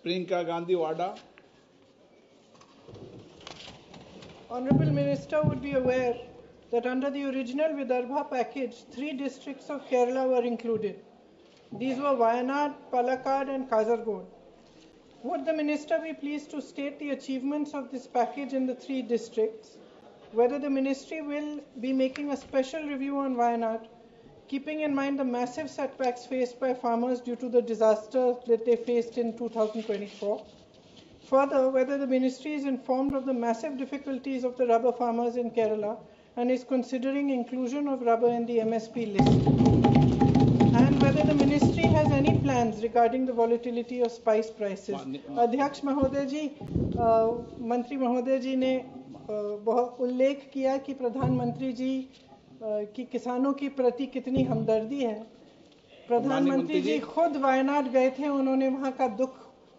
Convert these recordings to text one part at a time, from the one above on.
Priyanka Gandhi Wada. Honorable Minister would be aware that under the original Vidarbha package, 3 districts of Kerala were included. These were Wayanad, Palakkad and Kasaragod. Would the Minister be pleased to state the achievements of this package in the 3 districts, whether the Ministry will be making a special review on Wayanad, keeping in mind the massive setbacks faced by farmers due to the disaster that they faced in 2024. Further, whether the Ministry is informed of the massive difficulties of the rubber farmers in Kerala and is considering inclusion of rubber in the MSP list. And whether the Ministry has any plans regarding the volatility of spice prices. अध्यक्ष महोदय जी, मंत्री महोदय जी ने बहुत उल्लेख किया कि प्रधानमंत्री जी की किसानों की प्रति कितनी हमदर्दी है। प्रधानमंत्री जी खुद वायनाड गए थे, उन्होंने वहाँ का दुख,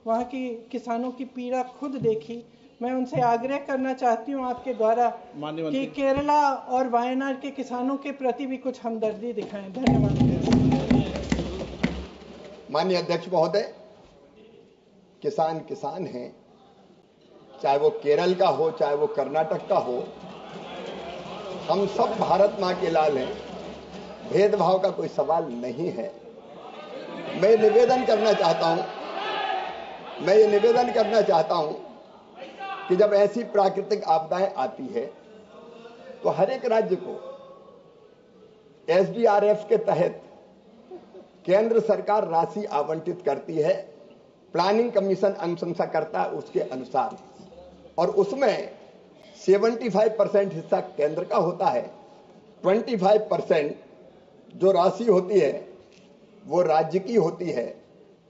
वहाँ की किसानों की पीड़ा खुद देखी। मैं उनसे आग्रह करना चाहती हूँ आपके द्वारा कि केरला और वायनाड के किसानों के प्रति भी कुछ हमदर्दी दिखाएं। धन्यवाद। माननीय अध्यक्ष महोदय, किसान किसान हैं, चाहे वो केरल का हो चाहे वो कर्नाटक का हो, हम सब भारत मां के लाल हैं, भेदभाव का कोई सवाल नहीं है। मैं ये निवेदन करना चाहता हूं कि जब ऐसी प्राकृतिक आपदाएं आती है तो हर एक राज्य को SDRF के तहत केंद्र सरकार राशि आवंटित करती है, प्लानिंग कमीशन अनुशंसा करता है उसके अनुसार, और उसमें 75% हिस्सा केंद्र का होता है, 25% जो राशि होती है वो राज्य की होती है,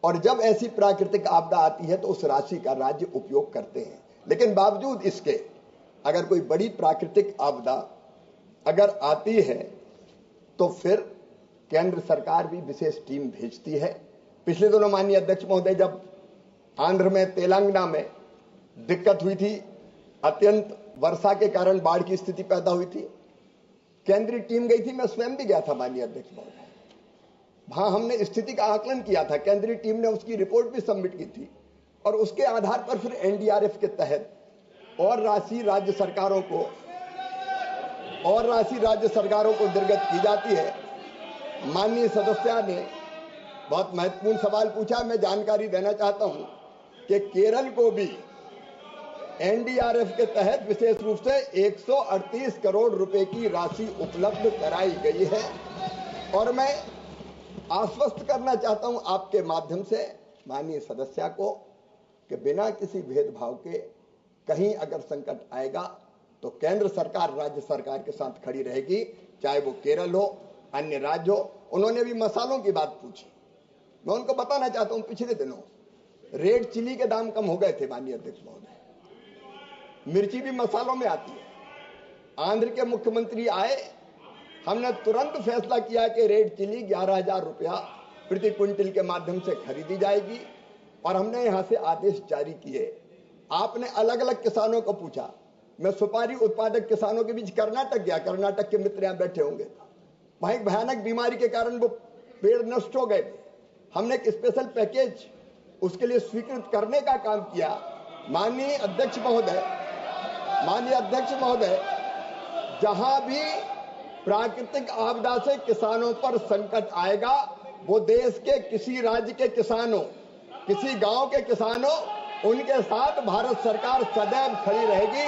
और जब ऐसी प्राकृतिक आपदा आती है तो उस राशि का राज्य उपयोग करते हैं। लेकिन बावजूद इसके अगर कोई बड़ी प्राकृतिक आपदा अगर आती है तो फिर केंद्र सरकार भी विशेष टीम भेजती है। पिछले दिनों माननीय अध्यक्ष महोदय, जब आंध्र में तेलंगाना में दिक्कत हुई थी, अत्यंत वर्षा के कारण बाढ़ की स्थिति पैदा हुई थी, केंद्रीय टीम गई थी, मैं स्वयं भी गया था माननीय अध्यक्ष महोदय। वहां हमने स्थिति का आकलन किया था, केंद्रीय टीम ने उसकी रिपोर्ट भी सबमिट की थी, और उसके आधार पर फिर NDRF के तहत और राशि राज्य सरकारों को निर्गत की जाती है। माननीय सदस्य ने बहुत महत्वपूर्ण सवाल पूछा, मैं जानकारी देना चाहता हूं कि केरल को भी NDRF के तहत विशेष रूप से 138 करोड़ रुपए की राशि उपलब्ध कराई गई है, और मैं आश्वस्त करना चाहता हूं आपके माध्यम से माननीय सदस्य को कि बिना किसी भेदभाव के कहीं अगर संकट आएगा तो केंद्र सरकार राज्य सरकार के साथ खड़ी रहेगी, चाहे वो केरल हो, अन्य राज्य हो। उन्होंने भी मसालों की बात पूछी, मैं उनको बताना चाहता हूं, पिछले दिनों रेड चिली के दाम कम हो गए थे माननीय अध्यक्ष महोदय, मिर्ची भी मसालों में आती है। आंध्र के मुख्यमंत्री आए, हमने तुरंत फैसला किया कि रेड चिली 11,000 रुपया प्रति क्विंटल के माध्यम से खरीदी जाएगी, और हमने यहां से आदेश जारी किए। आपने अलग अलग किसानों को पूछा, मैं सुपारी उत्पादक किसानों के बीच कर्नाटक गया, कर्नाटक के मित्र यहां बैठे होंगे, वहां एक भयानक बीमारी के कारण वो पेड़ नष्ट हो गए थे। हमने एक स्पेशल पैकेज उसके लिए स्वीकृत करने का काम किया। माननीय अध्यक्ष महोदय, जहां भी प्राकृतिक आपदा से किसानों पर संकट आएगा, वो देश के किसी राज्य के किसानों, किसी गांव के किसानों, उनके साथ भारत सरकार सदैव खड़ी रहेगी।